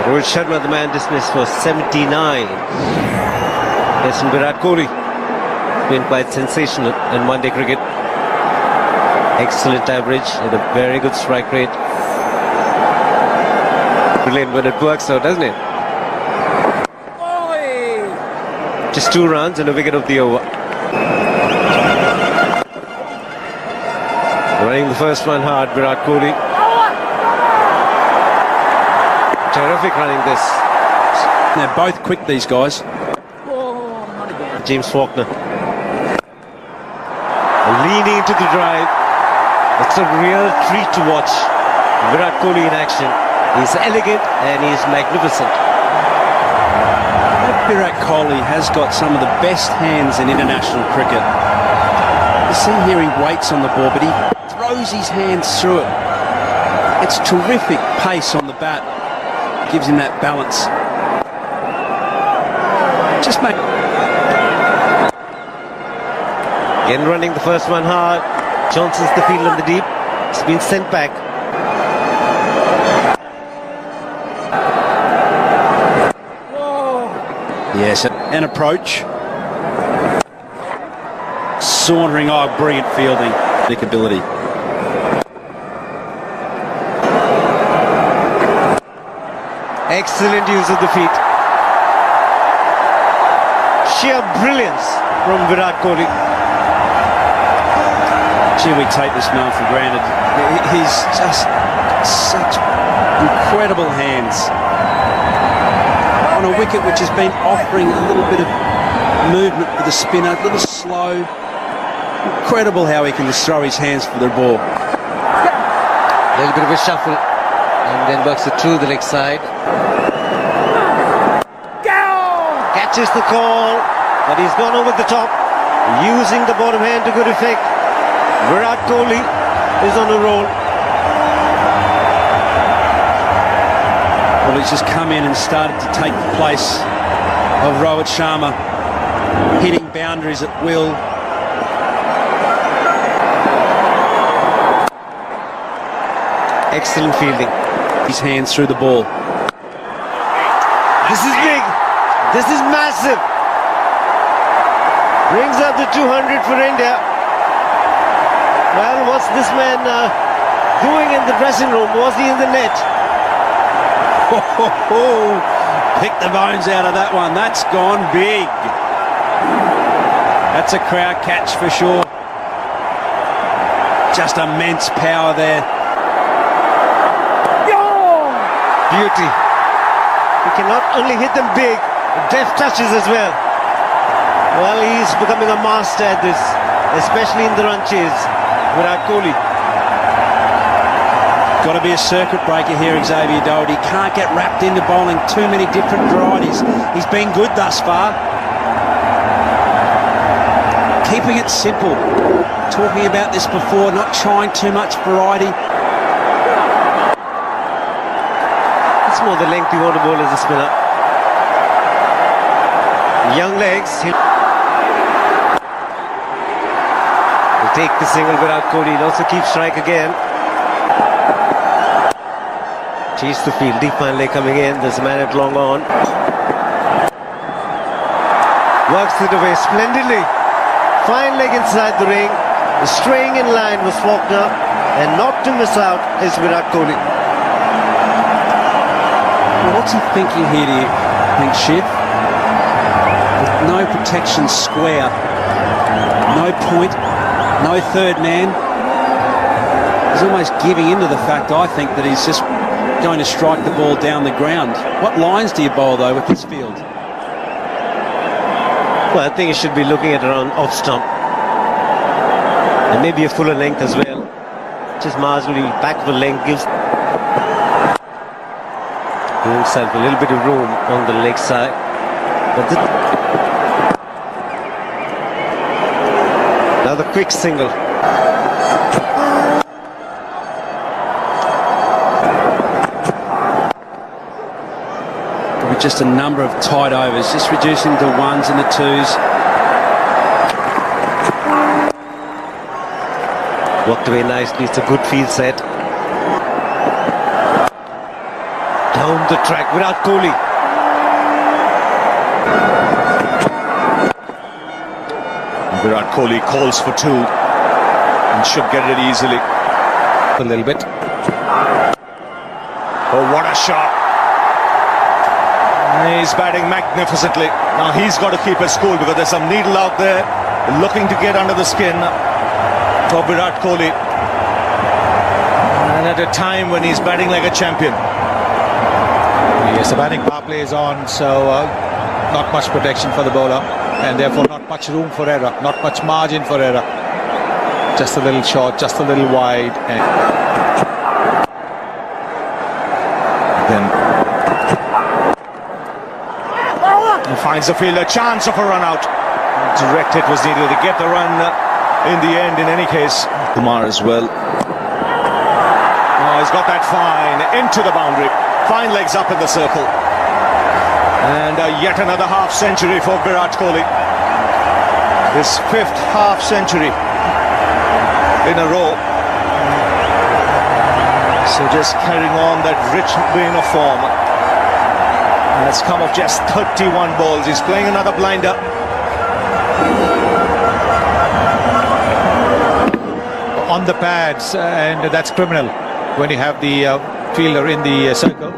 Rohit Sharma, the man dismissed for 79. Yes, and Virat Kohli been quite sensational in one-day cricket. Excellent average and a very good strike rate. Brilliant when it works out, doesn't it? Just 2 runs and a wicket of the over. Running the first one hard, Virat Kohli. Terrific running this. They're both quick, these guys. James Faulkner leaning into the drive. It's a real treat to watch Virat Kohli in action. He's elegant and he's magnificent. Virat Kohli has got some of the best hands in international cricket. You see here he waits on the ball, but he throws his hands through it. It's terrific pace on the bat. Gives him that balance. Just make... Again running the first one hard. Johnson's the field on the deep. It's been sent back. Yes, an approach. Sauntering, brilliant fielding. Big ability. Excellent use of the feet. Sheer brilliance from Virat Kohli. Gee, we take this man for granted. He's just such incredible hands. On a wicket which has been offering a little bit of movement with the spinner, a little slow. Incredible how he can just throw his hands for the ball. A little bit of a shuffle and then works it through the leg side. Catches the call, but he's gone over the top, using the bottom hand to good effect. Virat Kohli is on a roll. Well, he's just come in and started to take the place of Rohit Sharma, hitting boundaries at will. Excellent fielding. His hands through the ball. This is big. This is massive. Brings up the 200 for India. Well, what's this man doing in the dressing room? Was he in the net? Pick the bones out of that one. That's gone big. That's a crowd catch for sure. Just immense power there. Beauty. He can not only hit them big, deft touches as well. Well, he's becoming a master at this, especially in the run chase. Virat Kohli. Got to be a circuit breaker here, Xavier Doherty. Can't get wrapped into bowling too many different varieties. He's been good thus far. Keeping it simple. Talking about this before, not trying too much variety. It's more the length you want to bowl as a spinner. Young legs. He'll take the single without Kohli. He'll also keep strike again. Chase the field. Deep fine leg coming in. There's a man at long on. Works it away splendidly. Fine leg inside the ring. Straying in line was Faulkner. And not to miss out is Virat Kohli. What's he thinking here, do you think, Shiv? With no protection square, no point, no third man. He's almost giving into the fact, I think, that he's just going to strike the ball down the ground. What lines do you bowl, though, with this field? Well, I think he should be looking at around off stump. And maybe a fuller length as well. Just marginally back of a length gives himself a little bit of room on the leg side. But now the quick single. With just a number of tight overs, just reducing to ones and the twos. Walked away nicely. It's a good field set. Down the track, Virat Kohli. Virat Kohli calls for two and should get it easily. A little bit. Oh, what a shot. He's batting magnificently. Now he's got to keep his cool because there's some needle out there looking to get under the skin for Virat Kohli. And at a time when he's batting like a champion. Yes, the batting power play is on, so not much protection for the bowler, and therefore not much room for error, not much margin for error. Just a little short, just a little wide, and then he finds the field, a chance of a run out. Direct hit was needed to get the run in the end. In any case, Kumar as well. Oh, he's got that fine into the boundary. Fine legs up in the circle. And yet another half-century for Virat Kohli. His fifth half-century in a row. So just carrying on that rich vein of form. And it's come off just 31 balls. He's playing another blinder. on the pads, and that's criminal when you have the fielder in the circle.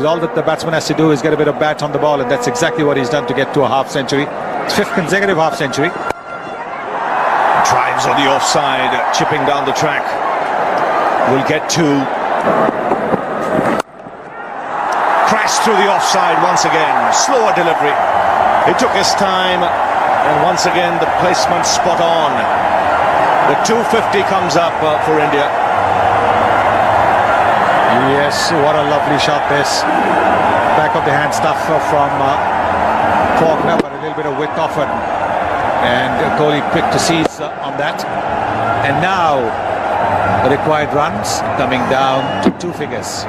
All that the batsman has to do is get a bit of bat on the ball, and that's exactly what he's done to get to a half century. It's fifth consecutive half century. Drives on the offside, chipping down the track. Will get two. Crashed through the offside once again. Slower delivery. He took his time, and once again the placement spot on. The 250 comes up for India. Yes, what a lovely shot this. Back of the hand stuff from Faulkner, but a little bit of width offered. And Kohli quick to seize on that. And now the required runs coming down to two figures.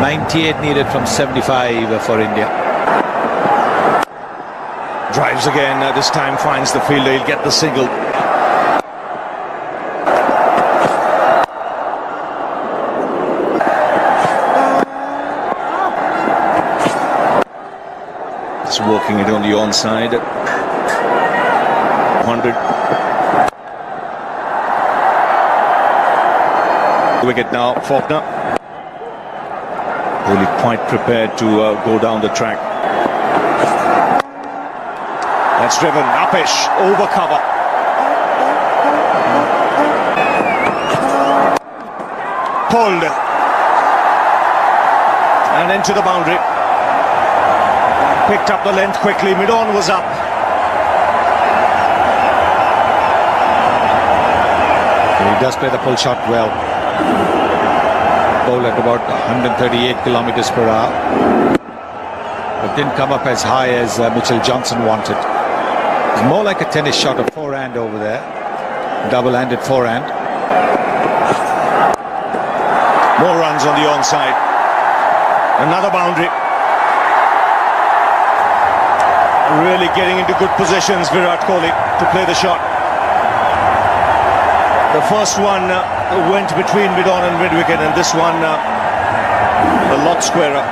98 needed from 75 for India. Drives again, this time finds the fielder, he'll get the single. It's working it on the onside. 100. Wicket now, Faulkner. Really quite prepared to go down the track. That's driven, uppish, over cover. Pulled. And into the boundary. Picked up the length quickly, mid-on was up. He does play the pull shot well. Bowled at about 138 kilometers per hour. But didn't come up as high as Mitchell Johnson wanted. It's more like a tennis shot, a forehand over there. Double-handed forehand. More runs on the onside. Another boundary. Really getting into good positions, Virat Kohli, to play the shot. The first one went between mid-on and mid-wicket, and this one a lot squarer.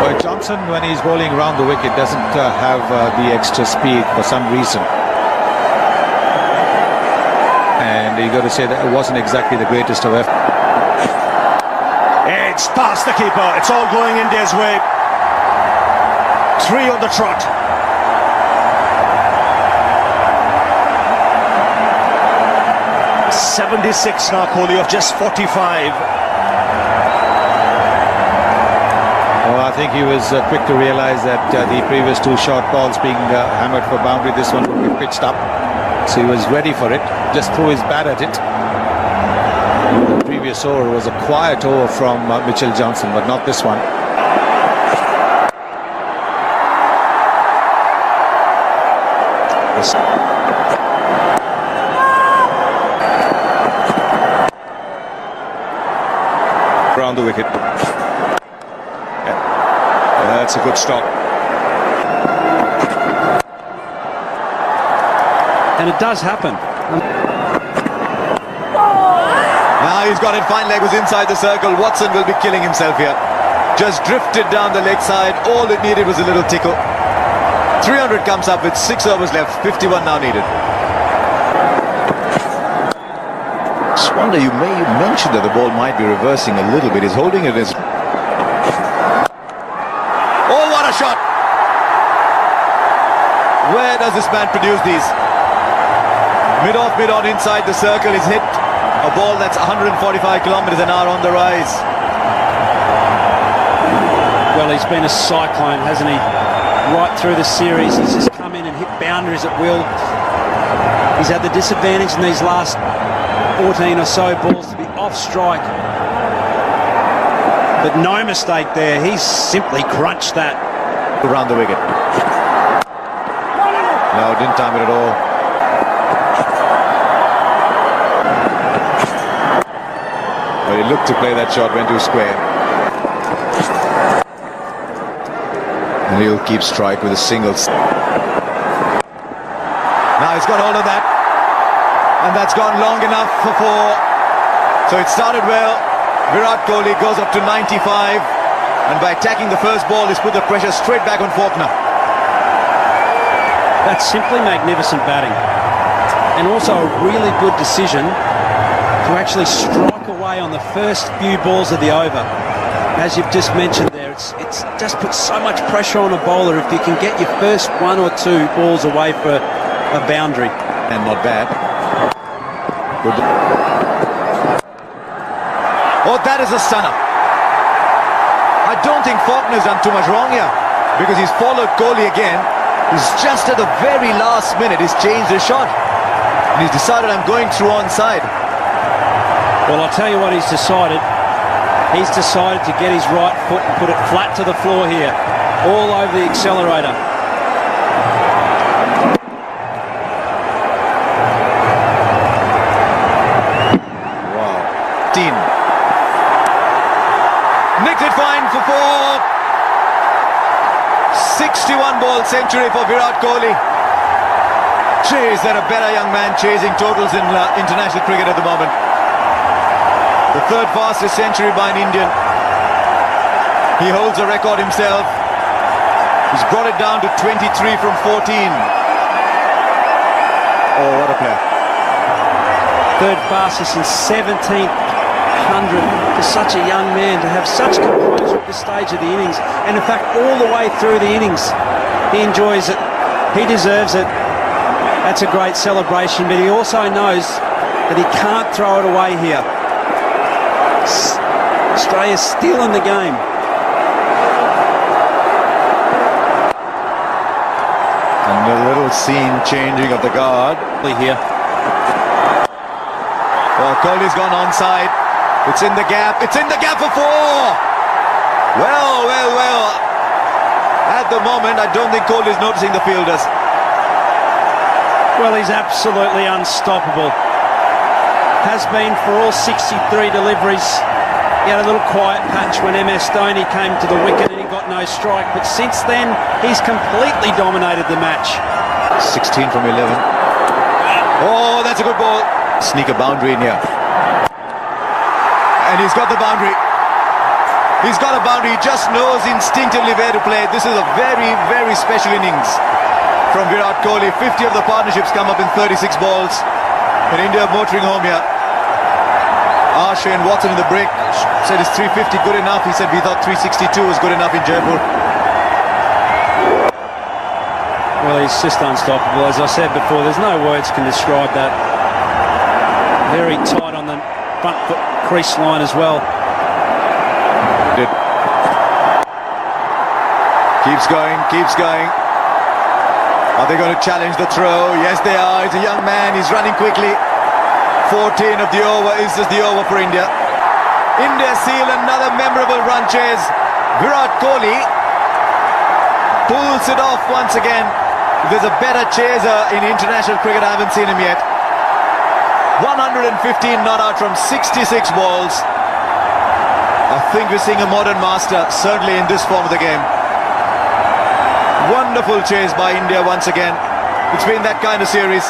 Well, Johnson, when he's bowling around the wicket, doesn't have the extra speed for some reason. And you got to say that it wasn't exactly the greatest of effort. It's past the keeper. It's all going India's way. 3 on the trot. .76 now, Kohli, of just 45. Well, I think he was quick to realize that the previous 2 short balls being hammered for boundary, this one would be pitched up. So he was ready for it, just threw his bat at it. The previous over was a quiet over from Mitchell Johnson, but not this one. Around the wicket. Yeah. That's a good stop. And it does happen. Now he's got it. Fine leg was inside the circle. Watson will be killing himself here. Just drifted down the leg side. All it needed was a little tickle. 300 comes up with 6 overs left. 51 now needed. Just wonder, you mentioned that the ball might be reversing a little bit. He's holding it as... Oh, what a shot! Where does this man produce these? Mid-off, mid-on, inside the circle. He's hit a ball that's 145 kilometres an hour on the rise. Well, he's been a cyclone, hasn't he? Right through the series, he's just come in and hit boundaries at will. He's had the disadvantage in these last 14 or so balls to be off strike. But no mistake there, he's simply crunched that. Around the wicket. No, didn't time it at all. But he looked to play that shot, went to square. And he'll keep strike with a single. Now he's got hold of that. And that's gone long enough for 4. So it started well. Virat Kohli goes up to 95. And by attacking the first ball, he's put the pressure straight back on Faulkner. That's simply magnificent batting. And also a really good decision to actually strike away on the first few balls of the over. As you've just mentioned there, it's just put so much pressure on a bowler if you can get your first 1 or 2 balls away for a boundary. And not bad. Good. Oh, that is a stunner. I don't think Faulkner's done too much wrong here, because he's followed Kohli again. He's just at the very last minute, he's changed his shot. And he's decided, I'm going through onside. Well, I'll tell you what he's decided. He's decided to get his right foot and put it flat to the floor here, all over the accelerator. Wow. 10. Nicked it fine for 4. 61 ball century for Virat Kohli. Gee, is there a better young man chasing totals in international cricket at the moment? The 3rd fastest century by an Indian. He holds a record himself. He's brought it down to 23 from 14. Oh, what a player. 3rd fastest in 1700 for such a young man to have such composure at this stage of the innings. And in fact, all the way through the innings, he enjoys it. He deserves it. That's a great celebration, but he also knows that he can't throw it away here. Australia's still in the game. And a little scene changing of the guard Here. Well, Kohli's gone onside. It's in the gap. It's in the gap for 4. Well. At the moment, I don't think Kohli's noticing the fielders. Well, he's absolutely unstoppable. Has been for all 63 deliveries. He had a little quiet patch when MS Dhoni came to the wicket and he got no strike. But since then, he's completely dominated the match. 16 from 11. Oh, that's a good ball. Sneak a boundary in here. And he's got the boundary. He's got a boundary. He just knows instinctively where to play. This is a very, very special innings from Virat Kohli. 50 of the partnerships come up in 36 balls. And India motoring home here. Ashe and Watson in the break said, is 350 good enough? He said, we thought 362 was good enough in Jaipur. Well, he's just unstoppable. As I said before, there's no words can describe that. Very tight on the front foot crease line as well. Keeps going. Are they going to challenge the throw? Yes, they are. He's a young man. He's running quickly. 14 of the over. Is this the over for India? India seal another memorable run chase. Virat Kohli pulls it off once again. If there's a better chaser in international cricket, I haven't seen him yet. 115 not out from 66 balls. I think we're seeing a modern master, certainly in this form of the game. Wonderful chase by India once again. It's been that kind of series.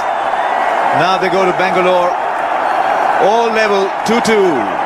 Now they go to Bangalore. All level 2-2.